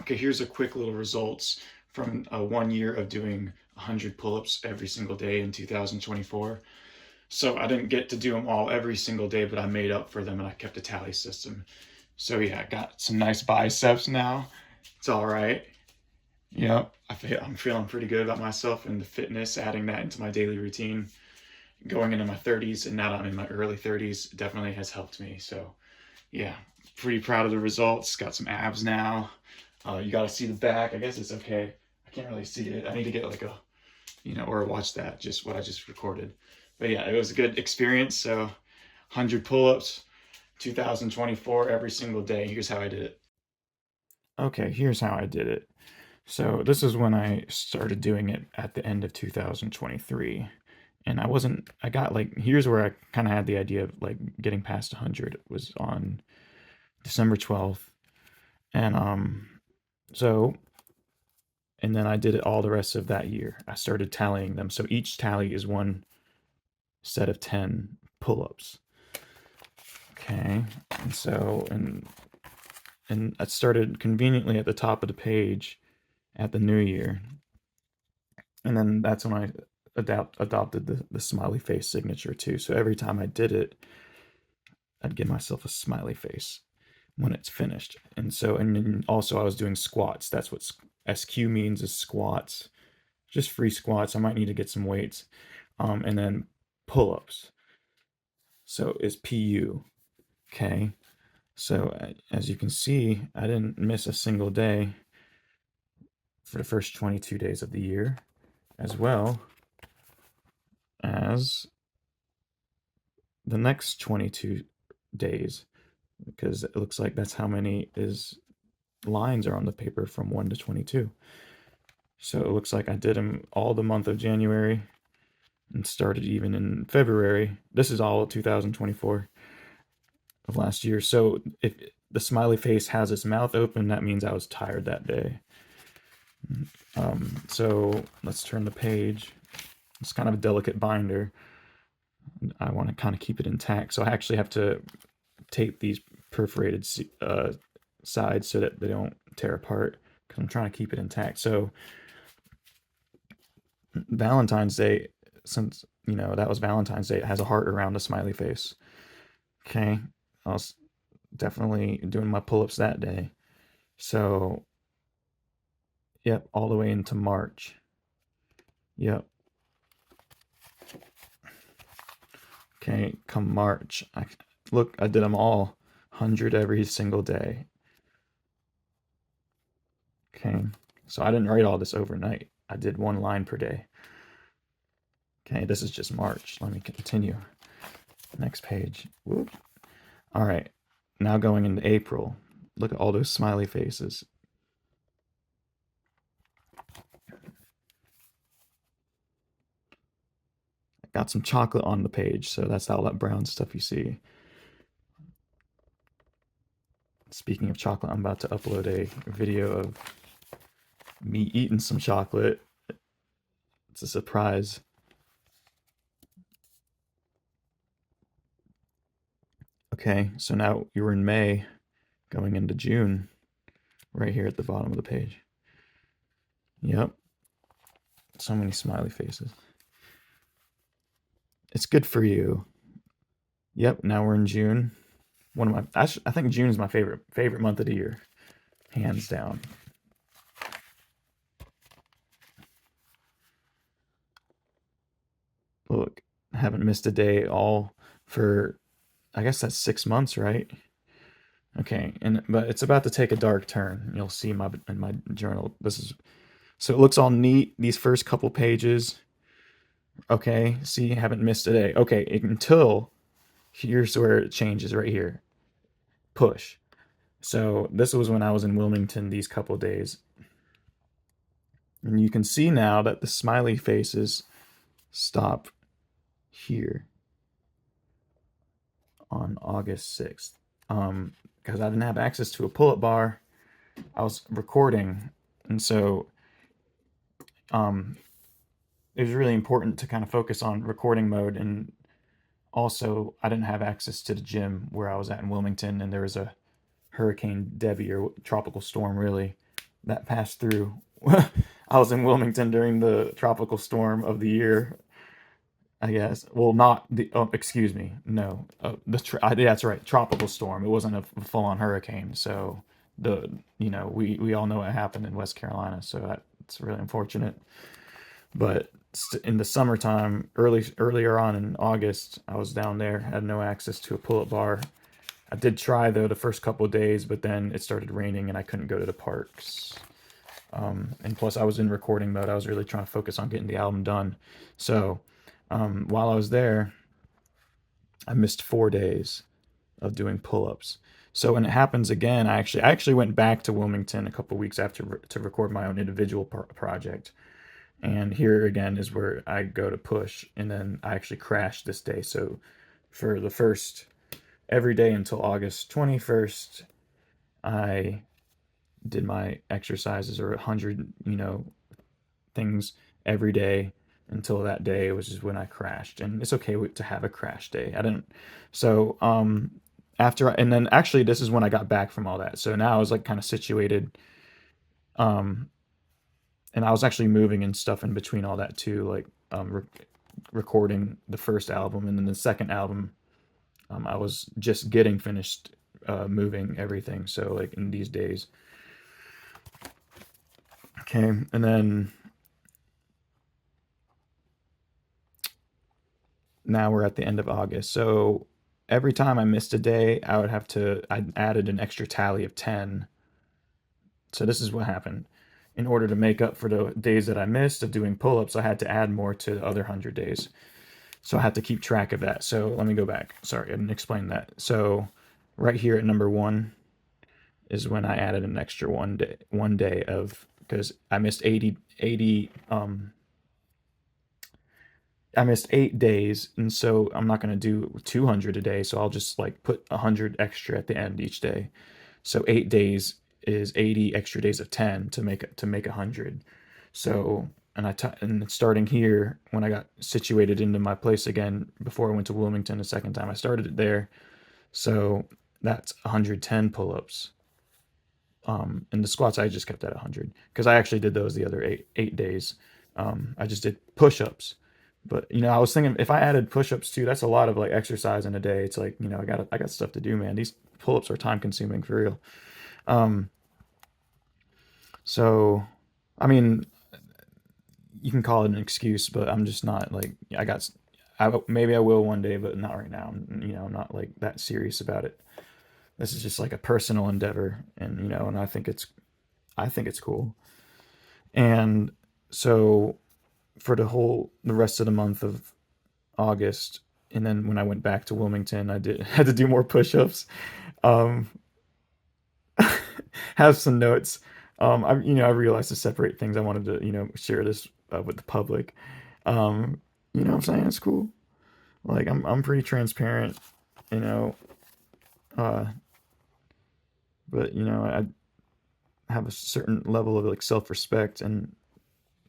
Okay, here's a quick little results from 1 year of doing 100 pull-ups every single day in 2024. So I didn't get to do them all every single day, but I made up for them and I kept a tally system. So yeah, I got some nice biceps now. It's all right. Yep, I'm feeling pretty good about myself and the fitness, adding that into my daily routine. Going into my 30s and now that I'm in my early 30s definitely has helped me. So yeah, pretty proud of the results. Got some abs now. You got to see the back. I guess it's okay. I can't really see it. I need to get like or watch that, just what I just recorded. But yeah, it was a good experience. So 100 pull-ups, 2024, every single day. Here's how I did it. Okay, here's how I did it. So this is when I started doing it at the end of 2023. And I got like, here's where I kind of had the idea of like getting past 100. It was on December 12th. And so and then I did it all the rest of that year. I started tallying them. So each tally is one set of 10 pull-ups. Okay. And I started conveniently at the top of the page at the new year. And then that's when I adopted the smiley face signature too. So every time I did it, I'd give myself a smiley face when it's finished. And then also I was doing squats. That's what SQ means, is squats. Just free squats. I might need to get some weights. And then pull-ups. So is PU. Okay. So as you can see, I didn't miss a single day for the first 22 days of the year, as well as the next 22 days, because it looks like that's how many lines are on the paper from 1 to 22. So it looks like I did them all the month of January and started even in February. This is all 2024 of last year. So if the smiley face has its mouth open, that means I was tired that day. So let's turn the page. It's kind of a delicate binder. I want to kind of keep it intact. So I actually have to tape these perforated sides so that they don't tear apart, because I'm trying to keep it intact. So Valentine's Day, since that was Valentine's Day, it has a heart around a smiley face. Okay, I was definitely doing my pull-ups that day. So yep, all the way into March. Yep. Okay, come March, I did them all, 100 every single day. Okay, so I didn't write all this overnight. I did one line per day. Okay, this is just March. Let me continue. Next page. Whoop. All right, now going into April. Look at all those smiley faces. Got some chocolate on the page, so that's all that brown stuff you see. Speaking of chocolate, I'm about to upload a video of me eating some chocolate. It's a surprise. Okay, so now you're in May, going into June, right here at the bottom of the page. Yep. So many smiley faces. It's good for you. Yep, now we're in June. I think June is my favorite month of the year, hands down. Look, I haven't missed a day all for, I guess that's 6 months, right? Okay, but it's about to take a dark turn. You'll see in my journal. So it looks all neat, these first couple pages. Okay, see, haven't missed a day. Okay, until here's where it changes right here. Push. So this was when I was in Wilmington these couple days. And you can see now that the smiley faces stop here on August 6th. Because I didn't have access to a pull-up bar. I was recording, and so it was really important to kind of focus on recording mode. And also, I didn't have access to the gym where I was at in Wilmington, and there was a Hurricane Debby, or tropical storm really, that passed through. I was in Wilmington during the tropical storm of the year, I guess. Well, not the. Oh, excuse me. No, yeah, that's right. Tropical storm. It wasn't a full-on hurricane. So the we all know what happened in West Carolina. So that's really unfortunate. But in the summertime, earlier on in August, I was down there. Had no access to a pull-up bar. I did try though the first couple of days, but then it started raining and I couldn't go to the parks. And plus, I was in recording mode. I was really trying to focus on getting the album done. So while I was there, I missed 4 days of doing pull-ups. So when it happens again, I actually went back to Wilmington a couple weeks after to record my own individual project. And here again is where I go to push, and then I actually crashed this day. So for the first every day until August 21st, I did my exercises or 100, things every day until that day, which is when I crashed. And it's okay to have a crash day. I didn't. So and then actually this is when I got back from all that. So now I was like kind of situated. Um, and I was actually moving and stuff in between all that too, like recording the first album and then the second album. I was just getting finished moving everything. So like in these days. Okay, and then now we're at the end of August. So every time I missed a day, I added an extra tally of 10. So this is what happened. In order to make up for the days that I missed of doing pull-ups, I had to add more to the other 100 days. So I had to keep track of that. So let me go back. Sorry, I didn't explain that. So right here at number 1 is when I added an extra 1 day of, because I missed 80 I missed 8 days, and so I'm not going to do 200 a day. So I'll just like put 100 extra at the end each day. So 8 days is 80 extra days of 10 to make 100. So and starting here when I got situated into my place again before I went to Wilmington the second time, I started it there. So that's 110 pull-ups. And the squats I just kept at 100 because I actually did those the other eight days. I just did push-ups. But I was thinking if I added push-ups too, that's a lot of like exercise in a day. It's like, I got stuff to do, man. These pull-ups are time consuming for real. Um, so I mean, you can call it an excuse, but I'm just not like maybe I will one day, but not right now. I'm not like that serious about it. This is just like a personal endeavor, and and I think it's cool. And so for the rest of the month of August, and then when I went back to Wilmington, I did had to do more push-ups. Um, have some notes. I realized to separate things. I wanted to share this with the public. What I'm saying? It's cool. Like I'm pretty transparent. You know, uh, but I have a certain level of like self-respect, and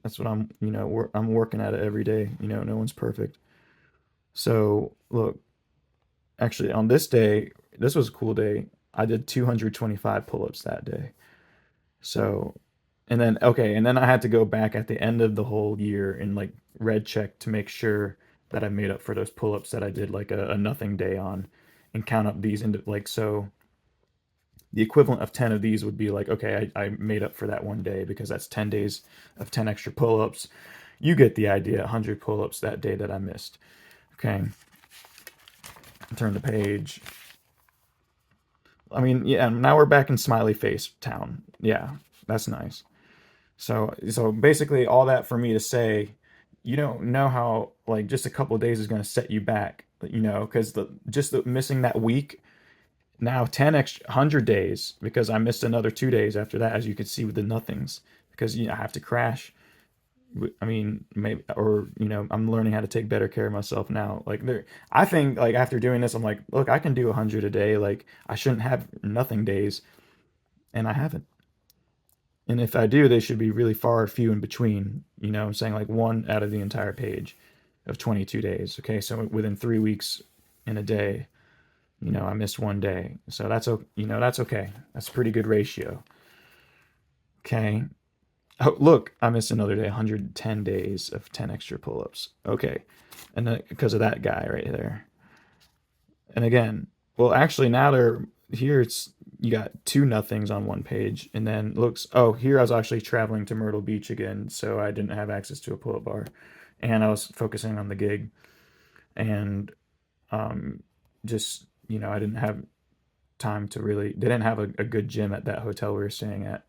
that's what I'm working at it every day. No one's perfect. So look, actually on this day, this was a cool day. I did 225 pull-ups that day. So, and then okay, and then I had to go back at the end of the whole year and like red check to make sure that I made up for those pull-ups that I did like a nothing day on, and count up these into like so the equivalent of 10 of these would be like, okay, I made up for that one day because that's 10 days of 10 extra pull-ups. You get the idea. 100 pull-ups that day that I missed. Okay, turn the page. I mean, yeah, now we're back in smiley face town. Yeah, that's nice. So basically all that for me to say, you don't know how like just a couple of days is going to set you back, because the missing that week, now 10 extra 100 days because I missed another 2 days after that, as you can see with the nothings, because I have to crash. I mean, maybe, or I'm learning how to take better care of myself now. Like I think like after doing this, I'm like, look, I can do 100 a day. Like I shouldn't have nothing days, and I haven't. And if I do, they should be really far few in between. I'm saying like one out of the entire page of 22 days. Okay, so within 3 weeks in a day, I missed one day. So that's okay. That's a pretty good ratio. Okay. Oh, look, I missed another day. 110 days of 10 extra pull-ups. Okay. And then because of that guy right there. And again, well, actually, now they're here. It's you got two nothings on one page, and then looks. Oh, here I was actually traveling to Myrtle Beach again, so I didn't have access to a pull-up bar, and I was focusing on the gig, and um, just I didn't have time to really. They didn't have a good gym at that hotel we were staying at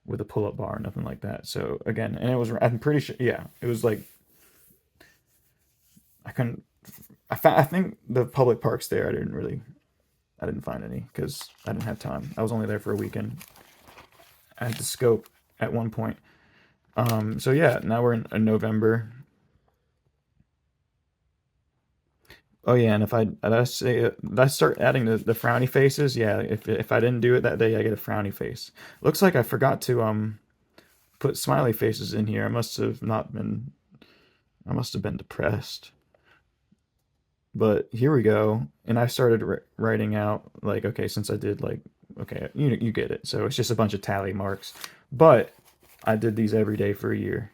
with a pull-up bar, nothing like that. So again, and it was. I'm pretty sure. Yeah, it was like I couldn't. I think the public parks there. I didn't find any because I didn't have time. I was only there for a weekend. I had to scope at one point. So yeah, now we're in November. Oh yeah, and if I say I start adding the frowny faces, yeah. If I didn't do it that day, I get a frowny face. Looks like I forgot to put smiley faces in here. I must have not been. I must have been depressed. But here we go, and I started writing out like, okay, since I did like, okay, you get it. So it's just a bunch of tally marks, but I did these every day for a year,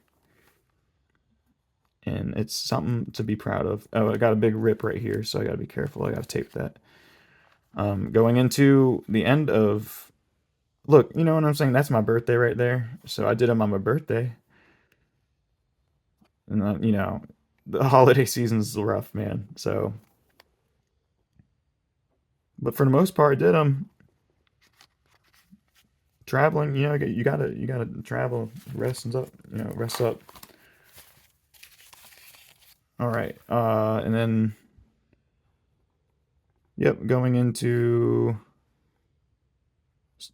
and it's something to be proud of. Oh, I got a big rip right here, so I got to be careful. I got to tape that. Going into the end of, look, you know what I'm saying? That's my birthday right there. So I did them on my birthday, and the holiday season's rough, man. So, but for the most part, I did them. Traveling, you gotta travel, rest up, rest up. All right, and then yep, going into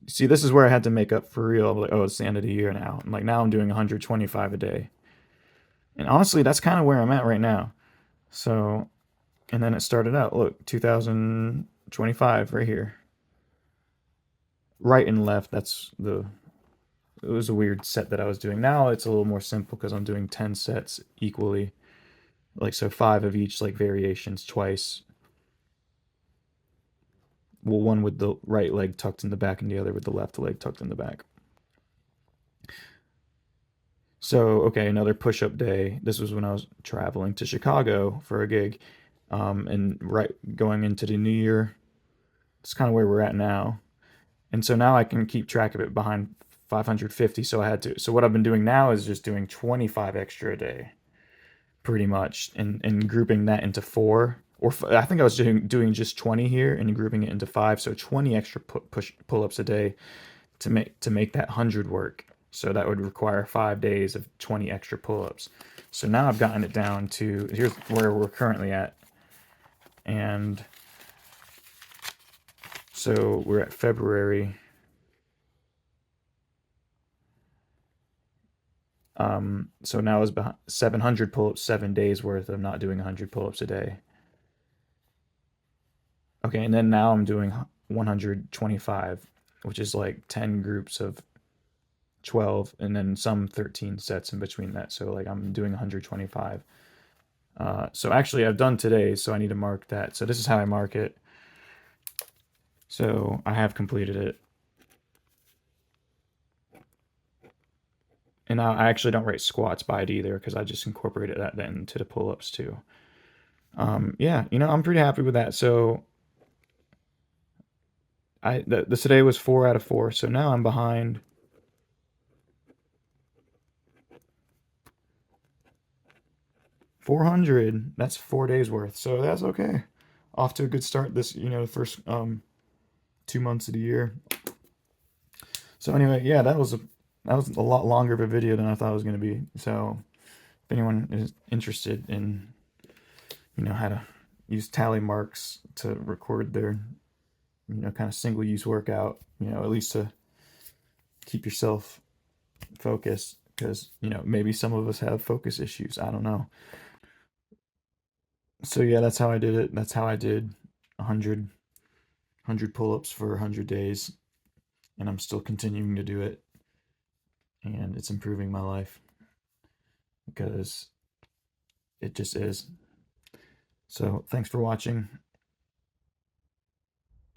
see, this is where I had to make up for real. I'm like, oh, it's the end of the year now. I'm like, now I'm doing 125 a day, and honestly, that's kind of where I'm at right now. So, and then it started out. Look, 2025 right here, right and left. That's the it was a weird set that I was doing. Now it's a little more simple because I'm doing 10 sets equally. Like so, five of each like variations twice. Well, one with the right leg tucked in the back and the other with the left leg tucked in the back. So okay, another push-up day. This was when I was traveling to Chicago for a gig, and right going into the new year. It's kind of where we're at now, and so now I can keep track of it behind 550. So I had to. So what I've been doing now is just doing 25 extra a day, pretty much, and grouping that into four. Or I think I was doing just 20 here and grouping it into five, so 20 extra pull-ups a day to make that 100 work. So that would require 5 days of 20 extra pull-ups. So now I've gotten it down to here's where we're currently at, and so we're at February. So now is 700 pull-ups, 7 days worth of not doing 100 pull-ups a day. Okay, and then now I'm doing 125, which is like 10 groups of 12, and then some 13 sets in between that. So like I'm doing 125. So actually I've done today, so I need to mark that. So this is how I mark it. So I have completed it. And now I actually don't write squats by it either because I just incorporated that then into the pull-ups too. Yeah, I'm pretty happy with that. So this today was 4 out of 4. So now I'm behind 400. That's 4 days worth. So that's okay. Off to a good start this, the first 2 months of the year. So anyway, yeah, that was a lot longer of a video than I thought it was going to be. So if anyone is interested in, how to use tally marks to record their, kind of single use workout, at least to keep yourself focused because, maybe some of us have focus issues. I don't know. So yeah, that's how I did it. That's how I did 100 pull-ups for 100 days, and I'm still continuing to do it, and it's improving my life because it just is. So thanks for watching.